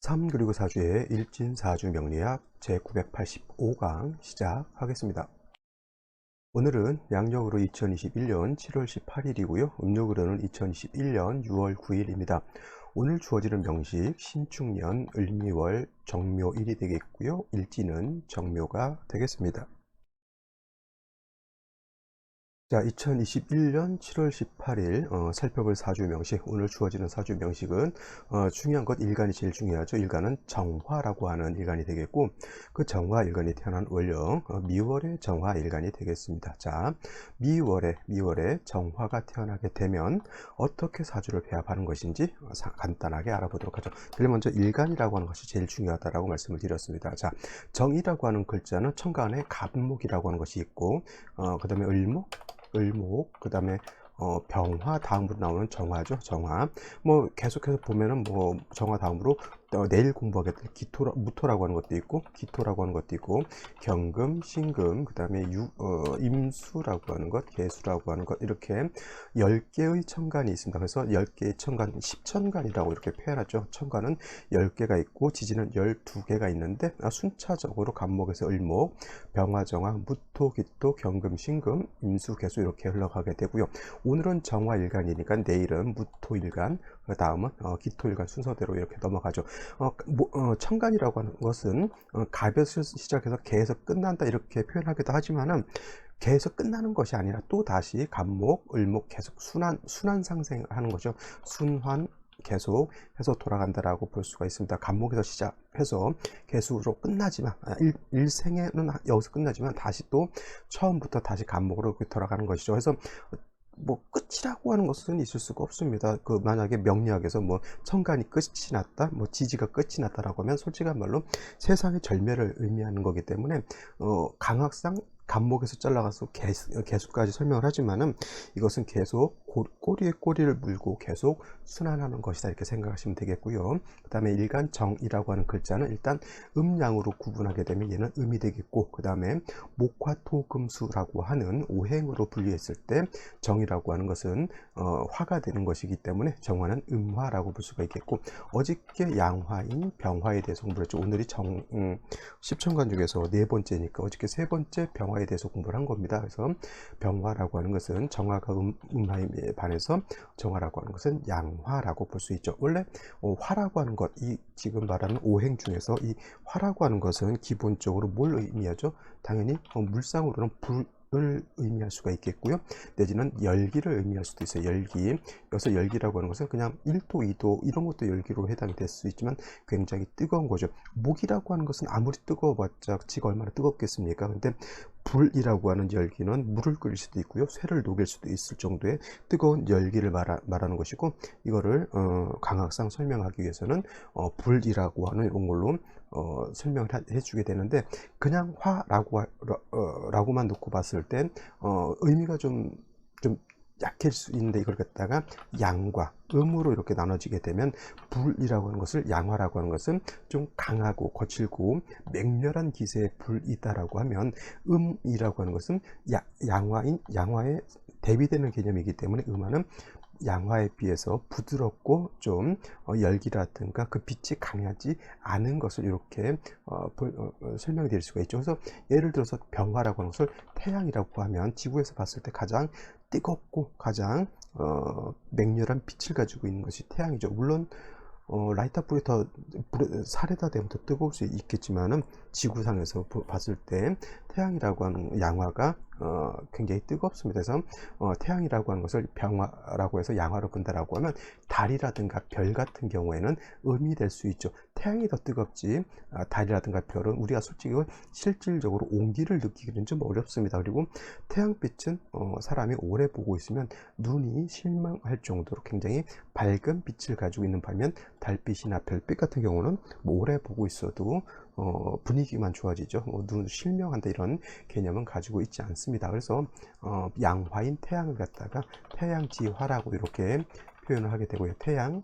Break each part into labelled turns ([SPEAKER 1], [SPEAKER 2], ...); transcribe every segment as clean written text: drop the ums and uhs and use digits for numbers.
[SPEAKER 1] 3 그리고 4주의 일진사주 명리학 제985강 시작하겠습니다. 오늘은 양력으로 2021년 7월 18일이고요. 음력으로는 2021년 6월 9일입니다. 오늘 주어지는 명식 신축년 을미월 정묘일이 되겠고요. 일진은 정묘가 되겠습니다. 자, 2021년 7월 18일 살펴볼 사주 명식, 오늘 주어지는 사주 명식은 중요한 것 일간이 제일 중요하죠. 일간은 정화라고 하는 일간이 되겠고, 그 정화 일간이 태어난 월령 미월의 정화 일간이 되겠습니다. 자, 미월에 정화가 태어나게 되면 어떻게 사주를 배합하는 것인지 간단하게 알아보도록 하죠. 제일 먼저 일간이라고 하는 것이 제일 중요하다라고 말씀을 드렸습니다. 자, 정이라고 하는 글자는 천간에 갑목이라고 하는 것이 있고, 그 다음에 을목, 그 다음에 병화 다음으로 나오는 정화죠. 정화. 뭐 계속해서 보면은 뭐 정화 다음으로 내일 공부하게 될 무토라고 하는 것도 있고, 기토라고 하는 것도 있고, 경금, 신금, 그 다음에 임수라고 하는 것, 개수라고 하는 것, 이렇게 10개의 천간이 있습니다. 그래서 10개의 천간, 10천간이라고 이렇게 표현하죠. 천간은 10개가 있고 지지는 12개가 있는데, 순차적으로 갑목에서 을목, 병화, 정화, 무토, 기토, 경금, 신금, 임수, 개수 이렇게 흘러가게 되고요. 오늘은 정화 일간이니까 내일은 무토 일간, 그 다음은 기토 일간 순서대로 이렇게 넘어가죠. 천간이라고 하는 것은 갑에서 시작해서 개에서 끝난다 이렇게 표현하기도 하지만은, 개에서 끝나는 것이 아니라 또 다시 갑목, 을목 계속 순환 상생하는 거죠. 순환 계속 해서 돌아간다라고 볼 수가 있습니다. 갑목에서 시작해서 개수로 끝나지만, 일생에는 여기서 끝나지만 다시 또 처음부터 다시 갑목으로 돌아가는 것이죠. 그래서 뭐 끝이라고 하는 것은 있을 수가 없습니다. 그 만약에 명리학에서 뭐 천간이 끝이 났다, 뭐 지지가 끝이 났다라고 하면 솔직한 말로 세상의 절멸을 의미하는 거기 때문에 강학상 갑목에서 잘라가서 개수까지 설명을 하지만은, 이것은 계속 꼬리에 꼬리를 물고 계속 순환하는 것이다 이렇게 생각하시면 되겠고요. 그 다음에 일간 정이라고 하는 글자는 일단 음양으로 구분하게 되면 얘는 음이 되겠고, 그 다음에 목화토금수라고 하는 오행으로 분리했을 때 정이라고 하는 것은 화가 되는 것이기 때문에 정화는 음화라고 볼 수가 있겠고, 어저께 양화인 병화에 대해서 공부를 했죠. 오늘이 10천간 중에서 네 번째니까 어저께 세 번째 병화에 대해서 공부를 한 겁니다. 그래서 병화라고 하는 것은 정화가 음화에 반해서 정화라고 하는 것은 양화라고 볼 수 있죠. 원래 화라고 하는 것, 이 지금 말하는 오행 중에서 이 화라고 하는 것은 기본적으로 뭘 의미하죠? 당연히 물상으로는 불을 의미할 수가 있겠고요. 내지는 열기를 의미할 수도 있어요. 열기. 여기서 열기라고 하는 것은 그냥 1도, 2도 이런 것도 열기로 해당이 될 수 있지만 굉장히 뜨거운 거죠. 목이라고 하는 것은 아무리 뜨거워봤자 지가 얼마나 뜨겁겠습니까? 근데 불이라고 하는 열기는 물을 끓일 수도 있고요, 쇠를 녹일 수도 있을 정도의 뜨거운 열기를 말하는 것이고, 이거를 강학상 설명하기 위해서는 불이라고 하는 이런 걸로 설명을 해주게 되는데, 그냥 라고만 놓고 봤을 땐 의미가 좀 약할 수 있는데, 이걸 갖다가 양과 음으로 이렇게 나눠지게 되면, 불이라고 하는 것을, 양화라고 하는 것은 좀 강하고 거칠고 맹렬한 기세의 불이다라고 하면, 음이라고 하는 것은 양화에 대비되는 개념이기 때문에, 음화는 양화에 비해서 부드럽고 좀 열기라든가 그 빛이 강하지 않은 것을 이렇게 설명이 될 수가 있죠. 그래서 예를 들어서 병화라고 하는 것을 태양이라고 하면, 지구에서 봤을 때 가장 뜨겁고 가장 맹렬한 빛을 가지고 있는 것이 태양이죠. 물론 라이터 불이 살에다 대면 더 뜨거울 수 있겠지만은, 지구상에서 봤을 때 태양이라고 하는 양화가 굉장히 뜨겁습니다. 그래서 태양이라고 하는 것을 병화라고 해서 양화로 본다라고 하면, 달이라든가 별 같은 경우에는 음이 될 수 있죠. 태양이 더 뜨겁지, 달이라든가 별은 우리가 솔직히 실질적으로 온기를 느끼기는 좀 어렵습니다. 그리고 태양빛은 사람이 오래 보고 있으면 눈이 실망할 정도로 굉장히 밝은 빛을 가지고 있는 반면, 달빛이나 별빛 같은 경우는 뭐 오래 보고 있어도 분위기만 좋아지죠. 눈 실명한다 이런 개념은 가지고 있지 않습니다. 그래서 양화인 태양을 갖다가 태양지화라고 이렇게 표현을 하게 되고요. 태양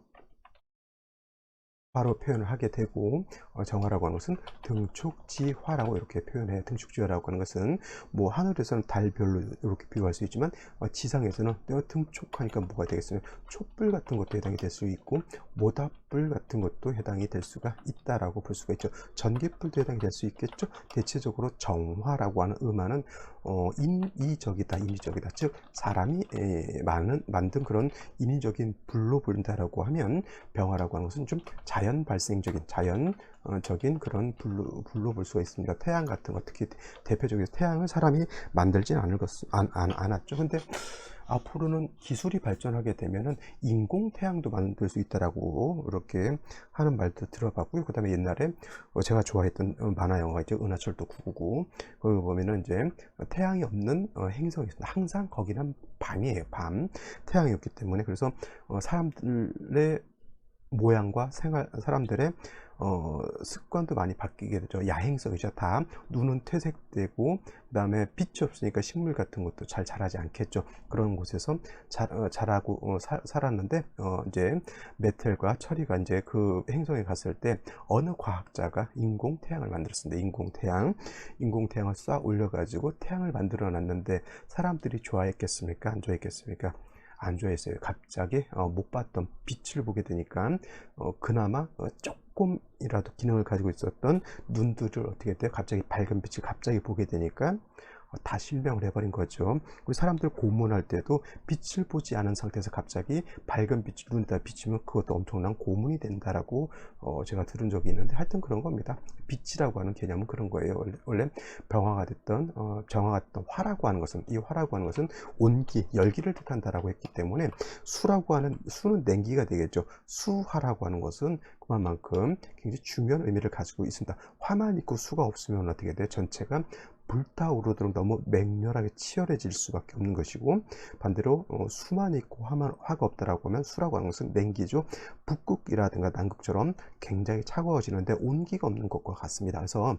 [SPEAKER 1] 바로 표현을 하게 되고, 정화라고 하는 것은 등촉지화라고 이렇게 표현해요. 등촉지화라고 하는 것은 뭐 하늘에서는 달별로 이렇게 비유할 수 있지만, 지상에서는 등촉하니까 뭐가 되겠어요? 촛불 같은 것도 해당이 될 수 있고, 모닥불 같은 것도 해당이 될 수가 있다라고 볼 수가 있죠. 전기불도 해당이 될 수 있겠죠. 대체적으로 정화라고 하는 의미는 인위적이다, 인위적이다. 즉 사람이 만든 그런 인위적인 불로 보인다라고 하면, 병화라고 하는 것은 좀 자연 발생적인 자연적인 그런 불로 볼 수가 있습니다. 태양 같은 거, 특히 대표적인 태양은 사람이 만들진 않았죠. 근데 앞으로는 기술이 발전하게 되면은 인공 태양도 만들 수 있다라고 이렇게 하는 말도 들어봤고요. 그 다음에 옛날에 제가 좋아했던 만화 영화죠. 은하철도 999. 거기 보면은 이제 태양이 없는 행성이 있습니다. 항상 거기는 밤이에요. 밤. 태양이 없기 때문에. 그래서 사람들의 모양과 사람들의 습관도 많이 바뀌게 되죠. 야행성이죠. 다 눈은 퇴색되고, 그 다음에 빛이 없으니까 식물 같은 것도 잘 자라지 않겠죠. 그런 곳에서 자라고 살았는데, 이제 메텔과 철이가 이제 그 행성에 갔을 때 어느 과학자가 인공 태양을 만들었습니다. 인공 태양을 싹 올려가지고 태양을 만들어 놨는데, 사람들이 좋아했겠습니까? 안 좋아했겠습니까? 안 좋아했어요. 갑자기 못 봤던 빛을 보게 되니까 그나마 조금이라도 기능을 가지고 있었던 눈들을 어떻게 돼요? 갑자기 밝은 빛을 갑자기 보게 되니까 다 실명을 해버린 거죠. 우리 사람들 고문할 때도 빛을 보지 않은 상태에서 갑자기 밝은 빛을 눈에다 비치면 그것도 엄청난 고문이 된다라고 제가 들은 적이 있는데, 하여튼 그런 겁니다. 빛이라고 하는 개념은 그런 거예요. 원래 병화가 됐던 정화가 됐던 화라고 하는 것은, 이 화라고 하는 것은 온기, 열기를 뜻한다라고 했기 때문에, 수는 냉기가 되겠죠. 수화라고 하는 것은 그만큼 굉장히 중요한 의미를 가지고 있습니다. 화만 있고 수가 없으면 어떻게 돼? 전체가 불타오르도록 너무 맹렬하게 치열해질 수밖에 없는 것이고, 반대로 수만 있고 화가 없다라고 하면, 수라고 하는 것은 냉기죠. 북극이라든가 남극처럼 굉장히 차가워지는데 온기가 없는 것과 같습니다. 그래서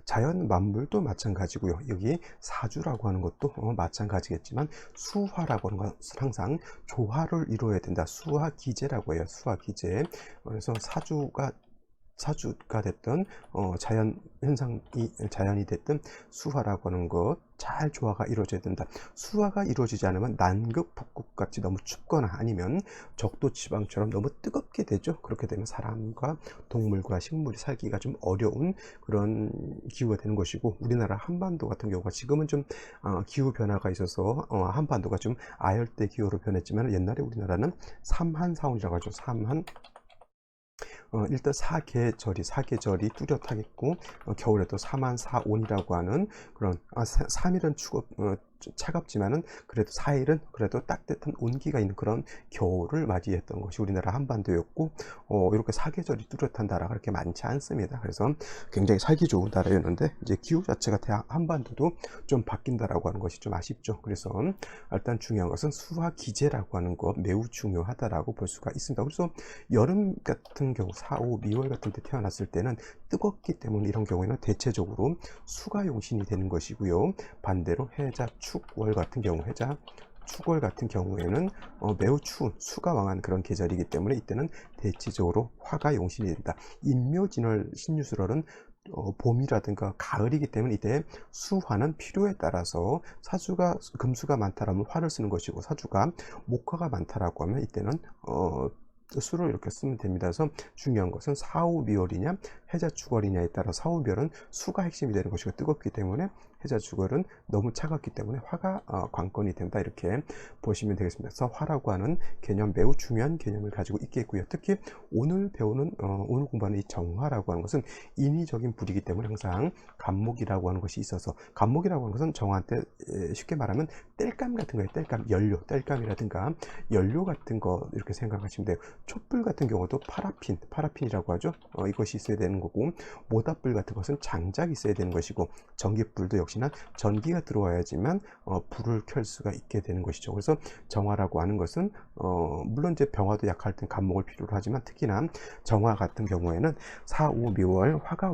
[SPEAKER 1] 자연 만물도 마찬가지고요. 여기 사주라고 하는 것도 마찬가지겠지만, 수화라고 하는 것은 항상 조화를 이루어야 된다. 수화기제라고 해요. 수화기제. 그래서 사주가 됐던 자연 현상이 자연이 됐든 수화라고 하는 것 잘 조화가 이루어져야 된다. 수화가 이루어지지 않으면 남극 북극 같이 너무 춥거나 아니면 적도 지방처럼 너무 뜨겁게 되죠. 그렇게 되면 사람과 동물과 식물이 살기가 좀 어려운 그런 기후가 되는 것이고, 우리나라 한반도 같은 경우가 지금은 좀 기후 변화가 있어서 한반도가 좀 아열대 기후로 변했지만, 옛날에 우리나라는 삼한사온이라고 하죠. 일단 사계절이 뚜렷하겠고, 겨울에도 사만사온이라고 하는 그런 3일은 차갑지만은 그래도 4일은 그래도 따뜻한 온기가 있는 그런 겨울을 맞이했던 것이 우리나라 한반도였고, 이렇게 사계절이 뚜렷한 나라가 그렇게 많지 않습니다. 그래서 굉장히 살기 좋은 나라였는데, 이제 기후 자체가 한반도도 좀 바뀐다라고 하는 것이 좀 아쉽죠. 그래서 일단 중요한 것은 수화기제라고 하는 것 매우 중요하다라고 볼 수가 있습니다. 그래서 여름 같은 경우 4, 5, 미월 같은 때 태어났을 때는 뜨겁기 때문에 이런 경우에는 대체적으로 수가 용신이 되는 것이고요. 반대로 해자, 축월 같은 경우, 축월 같은 경우에는 매우 추운 수가 왕한 그런 계절이기 때문에, 이때는 대체적으로 화가 용신이 된다. 인묘진월 신유술월은 봄이라든가 가을이기 때문에 이때 수화는 필요에 따라서, 금수가 많다라면 화를 쓰는 것이고, 사주가 목화가 많다라고 하면 이때는 수를 이렇게 쓰면 됩니다. 그래서 중요한 것은 사우미월이냐 해자축월이냐에 따라, 사우미월은 수가 핵심이 되는 것이고 뜨겁기 때문에, 해자축월은 너무 차갑기 때문에 화가 관건이 된다, 이렇게 보시면 되겠습니다. 그래서 화라고 하는 개념 매우 중요한 개념을 가지고 있겠고요. 특히 오늘 공부하는 이 정화라고 하는 것은 인위적인 불이기 때문에 항상 간목이라고 하는 것이 있어서, 간목이라고 하는 것은 정화 때 쉽게 말하면 땔감 같은 거예요. 땔감이라든가 연료 같은 거 이렇게 생각하시면 돼요. 촛불 같은 경우도 파라핀이라고 하죠. 이것이 있어야 되는 거고, 모닥불 같은 것은 장작이 있어야 되는 것이고, 전기불도 역시나 전기가 들어와야지만 불을 켤 수가 있게 되는 것이죠. 그래서 정화라고 하는 것은 물론 이제 병화도 약할 땐 간목을 필요로 하지만, 특히나 정화 같은 경우에는 4, 5, 미월 화가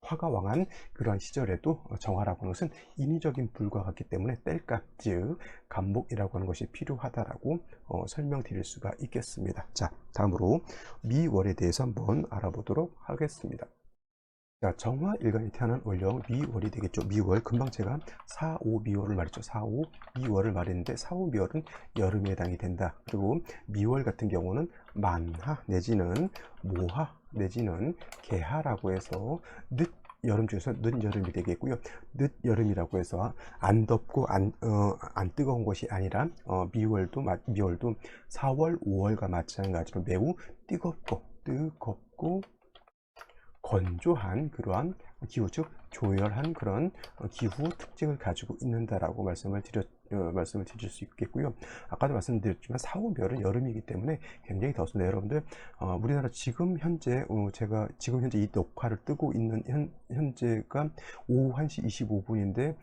[SPEAKER 1] 화가 왕한 그러한 시절에도 정화라고 하는 것은 인위적인 불과 같기 때문에 뗄값 즉 간목이라고 하는 것이 필요하다라고 설명드릴 수가 있겠습니다. 자, 다음으로 미월에 대해서 한번 알아보도록 하겠습니다. 자, 정화일간이 태어난 월령 미월이 되겠죠. 미월, 금방 제가 4, 5, 미월을 말했죠. 4, 5, 미월을 말했는데 4, 5, 미월은 여름에 해당이 된다. 그리고 미월 같은 경우는 만하 내지는 모하 내지는 개하라고 해서 늦 여름 중에서 늦여름이 되겠고요. 늦여름이라고 해서 안 덥고 안 뜨거운 것이 아니라 미월도 4월, 5월과 마찬가지로 매우 뜨겁고 건조한 그러한 기후, 즉 조열한 그런 기후 특징을 가지고 있는다라고 말씀을 드릴 수 있겠고요. 아까도 말씀드렸지만 4, 5별은 여름이기 때문에 굉장히 덥습니다. 여러분들 우리나라 지금 현재 제가 지금 현재 이 녹화를 뜨고 있는 현재가 오후 1시 25분인데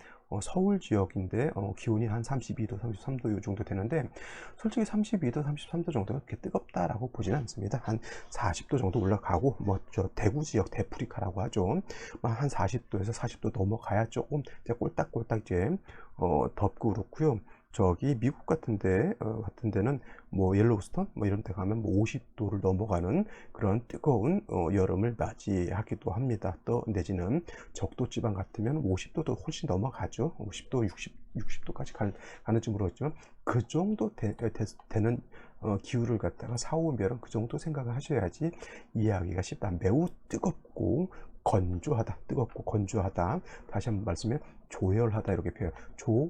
[SPEAKER 1] 서울 지역인데 기온이 한 32도, 33도 이 정도 되는데 솔직히 32도, 33도 정도가 그렇게 뜨겁다라고 보지는 않습니다. 한 40도 정도 올라가고 뭐 저 대구 지역 대프리카라고 하죠. 한 40도에서 40도 넘어가야 조금 이제 꼴딱꼴딱 이제 덥고 그렇고요. 저기 미국 같은 데는 뭐 옐로우스톤 뭐 이런 데 가면 뭐 50도를 넘어가는 그런 뜨거운 여름을 맞이하기도 합니다. 또 내지는 적도 지방 같으면 50도도 훨씬 넘어가죠. 50도, 60도까지 가는지 모르겠지만 그 정도 되는 기후를 갖다가 4, 5별은 그 정도 생각을 하셔야지 이해하기가 쉽다. 매우 뜨겁고 건조하다, 뜨겁고 건조하다. 다시 한번 말씀해 조열하다 이렇게 표현.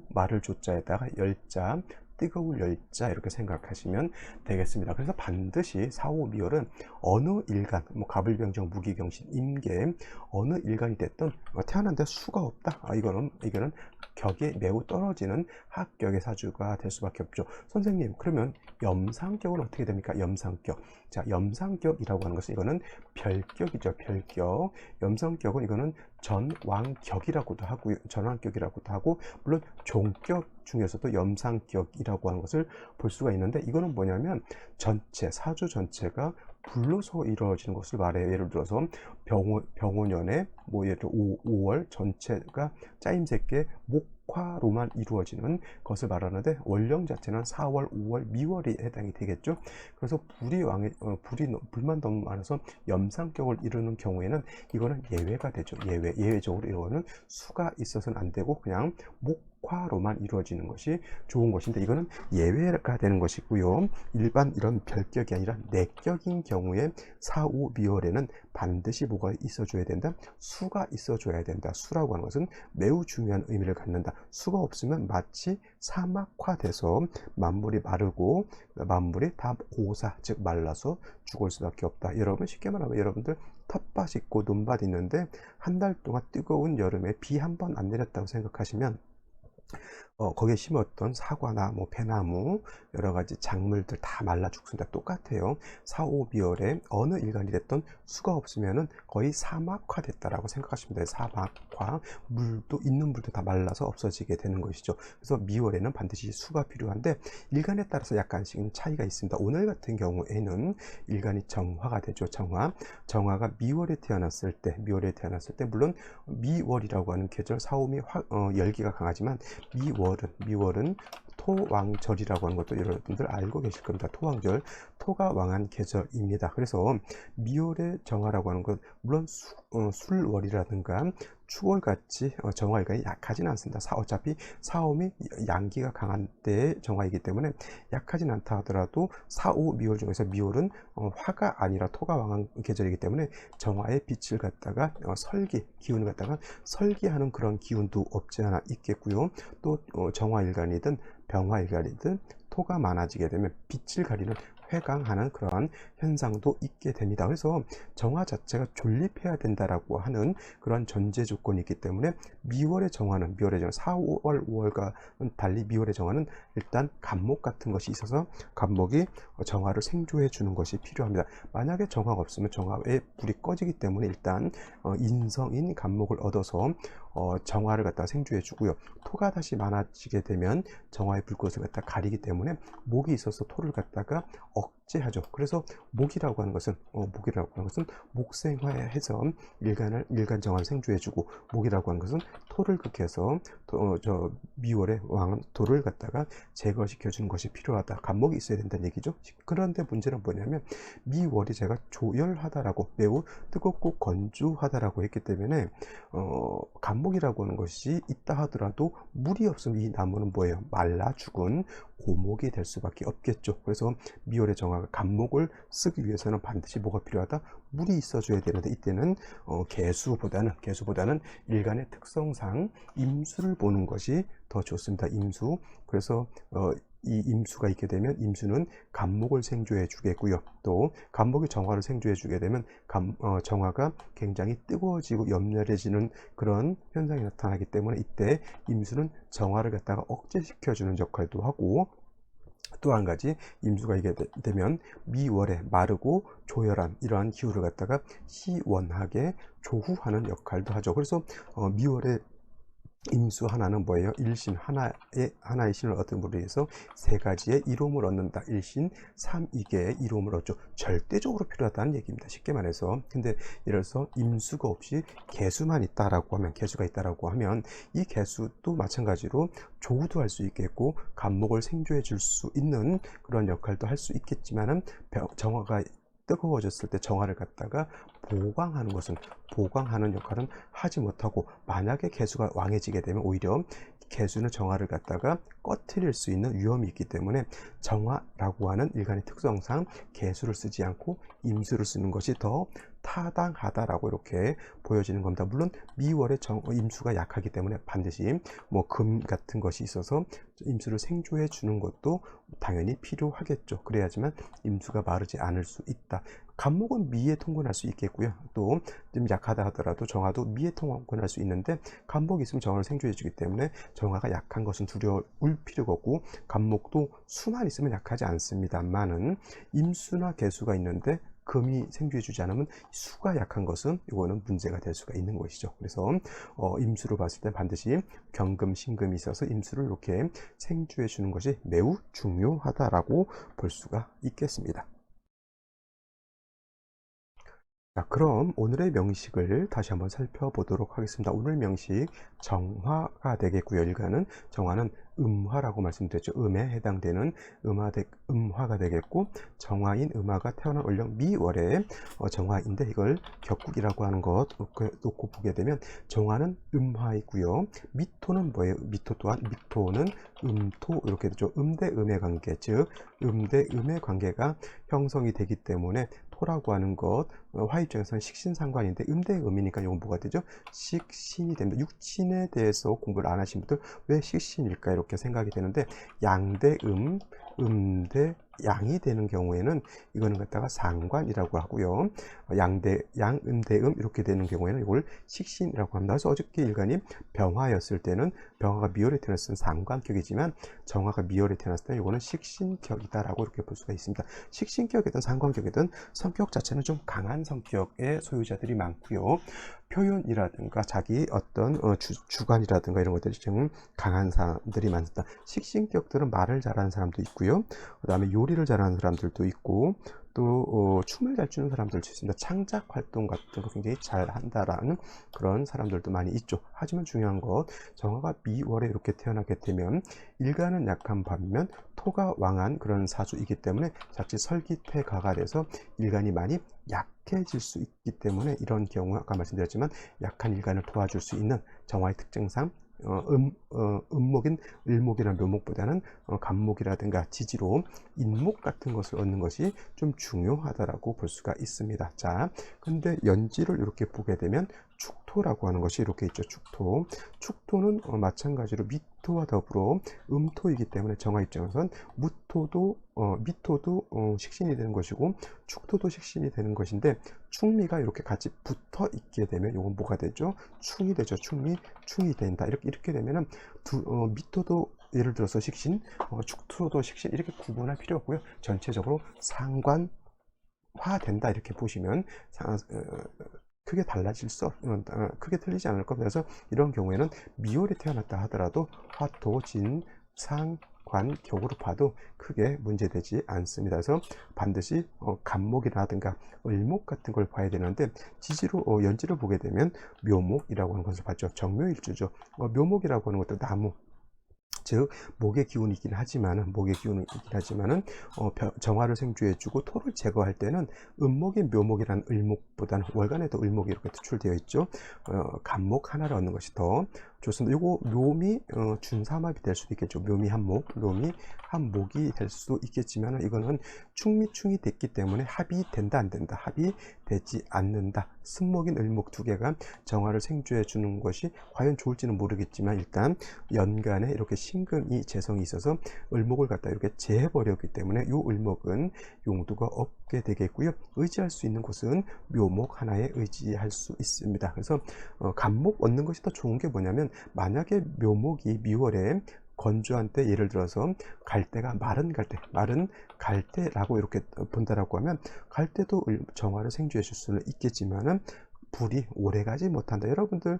[SPEAKER 1] 말을 조자에다가 열자, 뜨거울 열자 이렇게 생각하시면 되겠습니다. 그래서 반드시 4, 5, 미월은 어느 일간, 뭐 갑을병정, 무기경신, 임계 어느 일간이 됐든 태어난데 수가 없다. 이거는 격이 매우 떨어지는 합격의 사주가 될 수밖에 없죠. 선생님, 그러면 염상격은 어떻게 됩니까? 염상격. 자, 염상격이라고 하는 것은 이거는 별격이죠. 별격. 염상격은 이거는 전왕격이라고도 하고 물론 종격 중에서도 염상격이라고 하는 것을 볼 수가 있는데 이거는 뭐냐면 사주 전체가 불로서 이루어지는 것을 말해요. 예를 들어서 병원년에 뭐 예를 들어 5월 전체가 짜임새께 목화로만 이루어지는 것을 말하는데 월령 자체는 4월, 5월, 미월이 해당이 되겠죠. 그래서 불만 너무 많아서 염상격을 이루는 경우에는 이거는 예외가 되죠. 예외적으로 이거는 수가 있어서는 안 되고 그냥 목화로만 이루어지는 것이 좋은 것인데 이거는 예외가 되는 것이고요. 일반 이런 별격이 아니라 내격인 경우에 4, 5, 미월에는 반드시 뭐가 있어줘야 된다? 수가 있어줘야 된다. 수라고 하는 것은 매우 중요한 의미를 갖는다. 수가 없으면 마치 사막화돼서 만물이 마르고 만물이 다 오사, 즉 말라서 죽을 수밖에 없다. 여러분 쉽게 말하면 여러분들 텃밭 있고 논밭 있는데 한 달 동안 뜨거운 여름에 비 한 번 안 내렸다고 생각하시면 거기에 심었던 사과나 뭐 배나무 여러 가지 작물들 다 말라 죽습니다. 똑같아요. 4, 5, 미월에 어느 일간이 됐던 수가 없으면은 거의 사막화 됐다라고 생각하시면 돼요. 사막화. 있는 물도 다 말라서 없어지게 되는 것이죠. 그래서 미월에는 반드시 수가 필요한데 일간에 따라서 약간씩 차이가 있습니다. 오늘 같은 경우에는 일간이 정화가 되죠. 정화가 미월에 태어났을 때 물론 미월이라고 하는 계절 4, 5이 열기가 강하지만 미월은 토왕절이라고 하는 것도 여러분들 알고 계실 겁니다. 토왕절, 토가 왕한 계절입니다. 그래서 미월의 정화라고 하는 것 물론 술월이라든가 추월같이 정화일간이 약하지는 않습니다. 어차피 사오미 양기가 강한 때의 정화이기 때문에 약하진 않다 하더라도 4, 5, 미월 중에서 미월은 화가 아니라 토가 왕한 계절이기 때문에 정화의 빛을 갖다가 기운을 갖다가 설기하는 그런 기운도 없지 않아 있겠고요. 또 정화일간이든 병화일간이든 토가 많아지게 되면 빛을 가리는 회강하는 그러한 현상도 있게 됩니다. 그래서 정화 자체가 존립해야 된다라고 하는 그런 전제 조건이 있기 때문에 미월의 정화는 4, 5월, 5월과는 달리 미월의 정화는 일단 간목 같은 것이 있어서 간목이 정화를 생조해 주는 것이 필요합니다. 만약에 정화가 없으면 정화의 불이 꺼지기 때문에 일단 인성인 간목을 얻어서 정화를 갖다가 생조해 주고요. 토가 다시 많아지게 되면 정화의 불꽃을 갖다 가리기 때문에 목이 있어서 토를 갖다가 억제하죠. 그래서 목이라고 하는 것은 목생화해서 일간 정화를 생조해주고, 목이라고 하는 것은 토를 극해서 미월의 왕토를 갖다가 제거시켜주는 것이 필요하다. 간목이 있어야 된다는 얘기죠. 그런데 문제는 뭐냐면 미월이 제가 조열하다라고, 매우 뜨겁고 건조하다라고 했기 때문에 간목이라고 하는 것이 있다 하더라도 물이 없으면 이 나무는 뭐예요? 말라 죽은 고목이 될 수밖에 없겠죠. 그래서 미월의 정화가 간목을 쓰기 위해서는 반드시 뭐가 필요하다? 물이 있어줘야 되는데, 이때는 개수보다는 일간의 특성상 임수를 보는 것이 더 좋습니다. 임수. 그래서 이 임수가 있게 되면 임수는 간목을 생조해 주겠고요. 또 간목이 정화를 생조해 주게 되면 정화가 굉장히 뜨거워지고 염려해지는 그런 현상이 나타나기 때문에, 이때 임수는 정화를 갖다가 억제시켜 주는 역할도 하고, 또 한 가지 임수가 이게 되면 미월에 마르고 조열한 이러한 기후를 갖다가 시원하게 조후하는 역할도 하죠. 그래서 미월에 임수 하나는 뭐예요? 일신, 하나의 신을 얻음으로 해서 세 가지의 이로움을 얻는다. 일신 삼이계의 이로움을 얻죠. 절대적으로 필요하다는 얘기입니다. 쉽게 말해서. 근데 예를 들어서 임수가 없이 개수가 있다라고 하면 이 개수도 마찬가지로 조우도 할 수 있겠고 간목을 생조해 줄 수 있는 그런 역할도 할 수 있겠지만은, 정화가 뜨거워졌을 때 정화를 갖다가 보강하는 역할은 하지 못하고, 만약에 개수가 왕해지게 되면 오히려 개수는 정화를 갖다가 꺼트릴 수 있는 위험이 있기 때문에, 정화라고 하는 일간의 특성상 개수를 쓰지 않고 임수를 쓰는 것이 더 타당하다라고 이렇게 보여지는 겁니다. 물론 미월의 임수가 약하기 때문에 반드시 금 같은 것이 있어서 임수를 생조해 주는 것도 당연히 필요하겠죠. 그래야지만 임수가 마르지 않을 수 있다. 간목은 미에 통근할 수 있겠고요. 또 좀 약하다 하더라도 정화도 미에 통근할 수 있는데, 간목이 있으면 정화를 생조해 주기 때문에 정화가 약한 것은 두려울 필요가 없고, 간목도 수만 있으면 약하지 않습니다만은, 임수나 개수가 있는데 금이 생조해 주지 않으면 수가 약한 것은 이거는 문제가 될 수가 있는 것이죠. 그래서 임수로 봤을 때 반드시 경금, 신금이 있어서 임수를 이렇게 생조해 주는 것이 매우 중요하다라고 볼 수가 있겠습니다. 자, 그럼 오늘의 명식을 다시 한번 살펴보도록 하겠습니다. 오늘 명식 정화가 되겠고요. 일간은 정화는 음화라고 말씀드렸죠. 음에 해당되는 음화가 되겠고, 정화인 음화가 태어난 월령 미월에 정화인데, 이걸 격국이라고 하는 것 놓고 보게 되면 정화는 음화이고요. 미토는 뭐예요? 미토는 음토, 이렇게 되죠. 음대 음의 관계, 즉 음대 음의 관계가 형성이 되기 때문에 토라고 하는 것, 화 입장에서는 식신상관인데 음대 음이니까 이건 뭐가 되죠? 식신이 됩니다. 육신에 대해서 공부를 안 하신 분들 왜 식신일까 이렇게 생각이 되는데, 양대 음대 양이 되는 경우에는 이거는 갖다가 상관이라고 하고요. 음대 이렇게 되는 경우에는 이걸 식신이라고 합니다. 그래서 어저께 일간이 병화였을 때는, 병화가 미월에 태어났을 때는 상관격이지만 정화가 미월에 태어났을 때는 이거는 식신격이다라고 이렇게 볼 수가 있습니다. 식신격이든 상관격이든 성격 자체는 좀 강한 성격의 소유자들이 많고요. 표현이라든가 자기 어떤 주관이라든가 이런 것들이 좀 강한 사람들이 많다. 식신격들은 말을 잘하는 사람도 있고요. 그 다음에 요리를 잘하는 사람들도 있고, 또 춤을 잘 추는 사람들도 있습니다. 창작 활동 같은 거 굉장히 잘 한다라는 그런 사람들도 많이 있죠. 하지만 중요한 것, 정화가 미월에 이렇게 태어나게 되면 일간은 약한 반면 토가 왕한 그런 사주이기 때문에 자칫 설기태가가 돼서 일간이 많이 약해질 수 있기 때문에, 이런 경우 아까 말씀드렸지만 약한 일간을 도와줄 수 있는 정화의 특징상 음목인 을목이라는 묘목보다는 간목이라든가 지지로 인목 같은 것을 얻는 것이 좀 중요하다라고 볼 수가 있습니다. 자, 근데 연지를 이렇게 보게 되면 축토라고 하는 것이 이렇게 있죠. 축토는 마찬가지로 미토와 더불어 음토이기 때문에 정화 입장에선 미토도 식신이 되는 것이고 축토도 식신이 되는 것인데, 충미가 이렇게 같이 붙어 있게 되면 이건 뭐가 되죠? 충이 되죠. 충이 된다. 이렇게 되면은 미토도 예를 들어서 식신, 축토도 식신, 이렇게 구분할 필요 없고요. 전체적으로 상관화된다 이렇게 보시면 크게 크게 틀리지 않을 겁니다. 그래서 이런 경우에는 미월에 태어났다 하더라도 화토, 진, 상, 관격으로 봐도 크게 문제되지 않습니다. 그래서 반드시 간목이라든가 을목 같은 걸 봐야 되는데, 지지로 연지를 보게 되면 묘목이라고 하는 것을 봤죠. 정묘일주죠. 묘목이라고 하는 것도 나무, 즉 목의 기운이긴 하지만은 정화를 생주해주고 토를 제거할 때는 음목인 묘목이라는 을목보다는 월간에도 을목이 이렇게 투출되어 있죠. 간목 하나를 얻는 것이 더 좋습니다. 요거 묘미 준삼합이 될 수도 있겠죠. 묘미 한목이 될 수도 있겠지만, 이거는 충미충이 됐기 때문에 합이 된다 안 된다, 합이 되지 않는다. 승목인 을목 두 개가 정화를 생주해 주는 것이 과연 좋을지는 모르겠지만, 일단 연간에 이렇게 신금이 재성이 있어서 을목을 갖다 이렇게 재해버렸기 때문에 이 을목은 용도가 없게 되겠고요. 의지할 수 있는 곳은 묘목 하나에 의지할 수 있습니다. 그래서 간목 얻는 것이 더 좋은 게 뭐냐면, 만약에 묘목이 미월에 건조한 때, 예를 들어서 갈대가 마른 갈대라고 이렇게 본다라고 하면, 갈대도 정화를 생주해 줄 수는 있겠지만은 불이 오래가지 못한다. 여러분들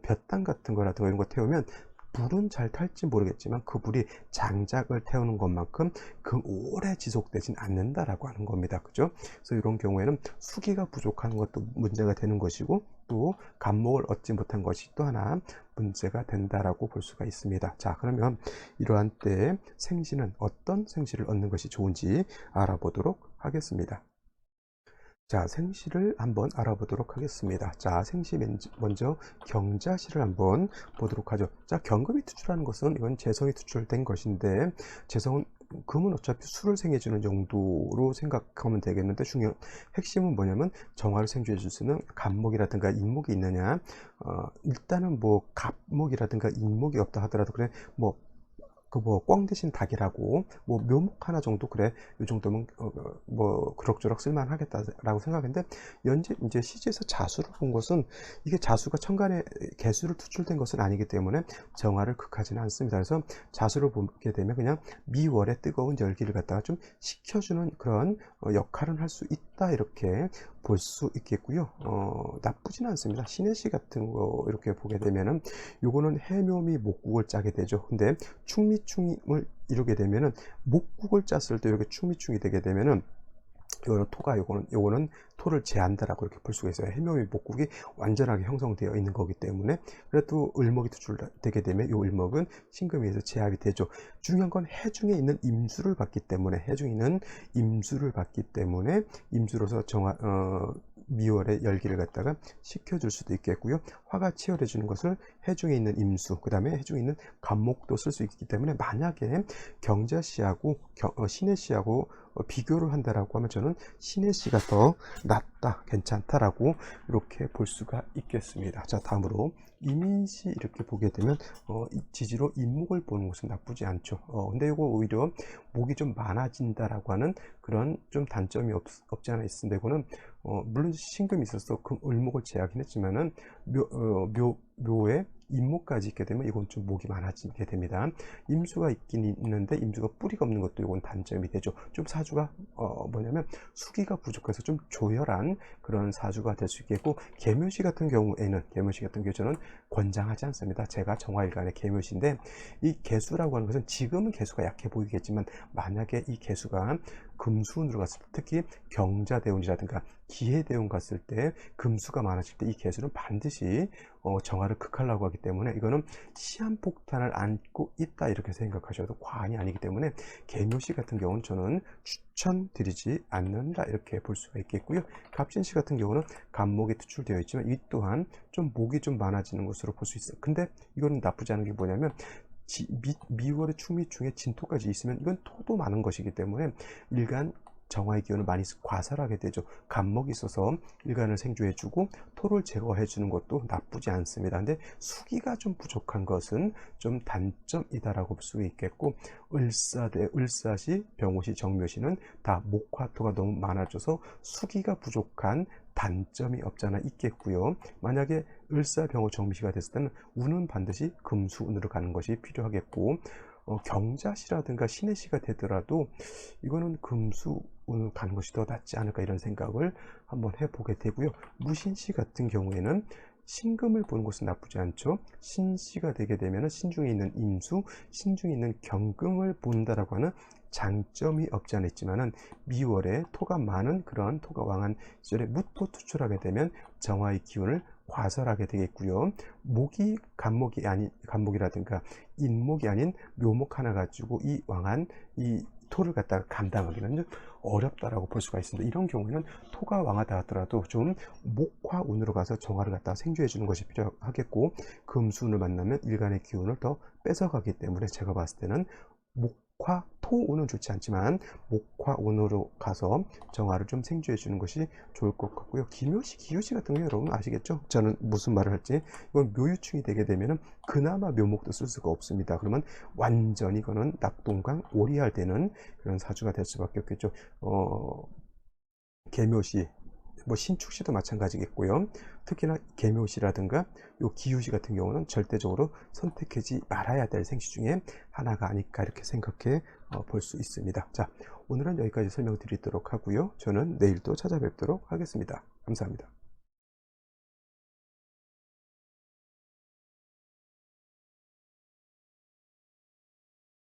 [SPEAKER 1] 볕당 같은 거라든가 이런 거 태우면 불은 잘 탈지 모르겠지만 그 불이 장작을 태우는 것만큼 그 오래 지속되진 않는다라고 하는 겁니다. 그죠? 그래서 이런 경우에는 수기가 부족한 것도 문제가 되는 것이고, 또 간목을 얻지 못한 것이 또 하나 문제가 된다라고 볼 수가 있습니다. 자, 그러면 이러한 때에 생시는 어떤 생시를 얻는 것이 좋은지 알아보도록 하겠습니다. 자, 생시를 한번 알아보도록 하겠습니다. 자, 생시 먼저 경자시를 한번 보도록 하죠. 자, 경금이 투출하는 것은 이건 재성이 투출된 것인데, 재성은 금은 어차피 수를 생해주는 정도로 생각하면 되겠는데, 핵심은 뭐냐면 정화를 생주해 줄 수 있는 간목이라든가 인목이 있느냐. 일단은 뭐 갑목이라든가 인목이 없다 하더라도 그래, 꽝 대신 닭이라고, 묘목 하나 정도, 그래, 요 정도면 그럭저럭 쓸만하겠다라고 생각했는데, 이제 시지에서 자수를 본 것은, 이게 자수가 천간에 개수를 투출된 것은 아니기 때문에 정화를 극하지는 않습니다. 그래서 자수를 보게 되면 그냥 미월의 뜨거운 열기를 갖다가 좀 식혀주는 그런 역할은 할 수 있다, 이렇게 볼 수 있겠고요. 나쁘지는 않습니다. 신해시 같은 거 이렇게 보게 되면은 요거는 해묘미 목국을 짜게 되죠. 근데 충미충을 이루게 되면은, 목국을 짰을 때 이렇게 충미충이 되게 되면은, 요거는 토를 제한다라고 이렇게 볼 수가 있어요. 해묘미 목국이 완전하게 형성되어 있는 거기 때문에. 그래도 을목이 투출되게 되면 이 을목은 신금에 의해서 제압이 되죠. 중요한 건 해중에 있는 임수를 받기 때문에, 임수로서 미월의 열기를 갖다가 식혀줄 수도 있겠고요. 화가 치열해지는 것을 해중에 있는 임수, 그 다음에 해중에 있는 간목도 쓸 수 있기 때문에, 만약에 경자씨하고 신해씨하고 비교를 한다라고 하면 저는 신해씨가 더 낫다, 괜찮다라고 이렇게 볼 수가 있겠습니다. 자, 다음으로 이민시 이렇게 보게 되면 지지로 인목을 보는 것은 나쁘지 않죠. 근데 이거 오히려 목이 좀 많아진다라고 하는 그런 좀 단점이 없지 않아 있습니다. 이거는 물론 신금이 있어서 을목을 제하긴 했지만은 묘에 임목까지 있게 되면 이건 좀 목이 많아지게 됩니다. 임수가 있긴 있는데 임수가 뿌리가 없는 것도 이건 단점이 되죠. 좀 사주가 뭐냐면 수기가 부족해서 좀 조열한 그런 사주가 될 수 있겠고, 계묘시 같은 경우에는 저는 권장하지 않습니다. 제가 정화일간의 계묘시인데, 이 개수라고 하는 것은 지금은 개수가 약해 보이겠지만, 만약에 이 개수가 금수운으로 갔을 때, 특히 경자대운이라든가 기해대운 갔을 때 금수가 많아질 때 이 개수는 반드시 정화를 극하려고 하기 때문에, 이거는 시한폭탄을 안고 있다 이렇게 생각하셔도 과언이 아니기 때문에 계묘시 같은 경우는 저는 추천드리지 않는다 이렇게 볼 수가 있겠고요. 갑신시 같은 경우는 간목이 투출되어 있지만 이 또한 좀 목이 좀 많아지는 것으로 볼 수 있어요. 근데 이거는 나쁘지 않은 게 뭐냐면, 미월의 충미충에 진토까지 있으면 이건 토도 많은 것이기 때문에 일간 정화의 기운을 많이 과살하게 되죠. 간목이 있어서 일간을 생주해주고 토를 제거해주는 것도 나쁘지 않습니다. 근데 수기가 좀 부족한 것은 좀 단점이다라고 볼 수 있겠고, 을사시, 병호시, 정묘시는 다 목화토가 너무 많아져서 수기가 부족한 단점이 없잖아 있겠고요. 만약에 을사, 병호, 정미시가 됐을 때는 운은 반드시 금수운으로 가는 것이 필요하겠고, 경자시라든가 신해시가 되더라도 이거는 금수운으로 가는 것이 더 낫지 않을까 이런 생각을 한번 해보게 되고요. 무신시 같은 경우에는 신금을 보는 것은 나쁘지 않죠. 신씨가 되게 되면 신중에 있는 임수, 신중에 있는 경금을 본다라고 하는 장점이 없지 않아 있지만은, 미월에 토가 많은 그런 토가 왕한 시절에 무토 투출하게 되면 정화의 기운을 과설하게 되겠고요. 목이 간목이라든가 인목이 아닌 묘목 하나 가지고 이 왕한 이 토를 갖다가 감당하기는 어렵다라고 볼 수가 있습니다. 이런 경우에는 토가 왕하다 하더라도 좀 목화운으로 가서 정화를 갖다가 생주해 주는 것이 필요하겠고, 금수운을 만나면 일간의 기운을 더 뺏어가기 때문에 제가 봤을 때는 목화 토운은 좋지 않지만 목화운으로 가서 정화를 좀 생주해 주는 것이 좋을 것 같고요. 기묘시, 기요시 같은 경우 여러분 아시겠죠? 저는 무슨 말을 할지. 이건 묘유충이 되게 되면은 그나마 묘목도 쓸 수가 없습니다. 그러면 완전히 이거는 낙동강 오리할 때는 그런 사주가 될 수밖에 없겠죠. 계묘시, 신축시도 마찬가지겠고요. 특히나 계묘시라든가 요 기유시 같은 경우는 절대적으로 선택하지 말아야 될 생시 중에 하나가 아닐까 이렇게 생각해 볼 수 있습니다. 자, 오늘은 여기까지 설명드리도록 하고요. 저는 내일 또 찾아뵙도록 하겠습니다. 감사합니다.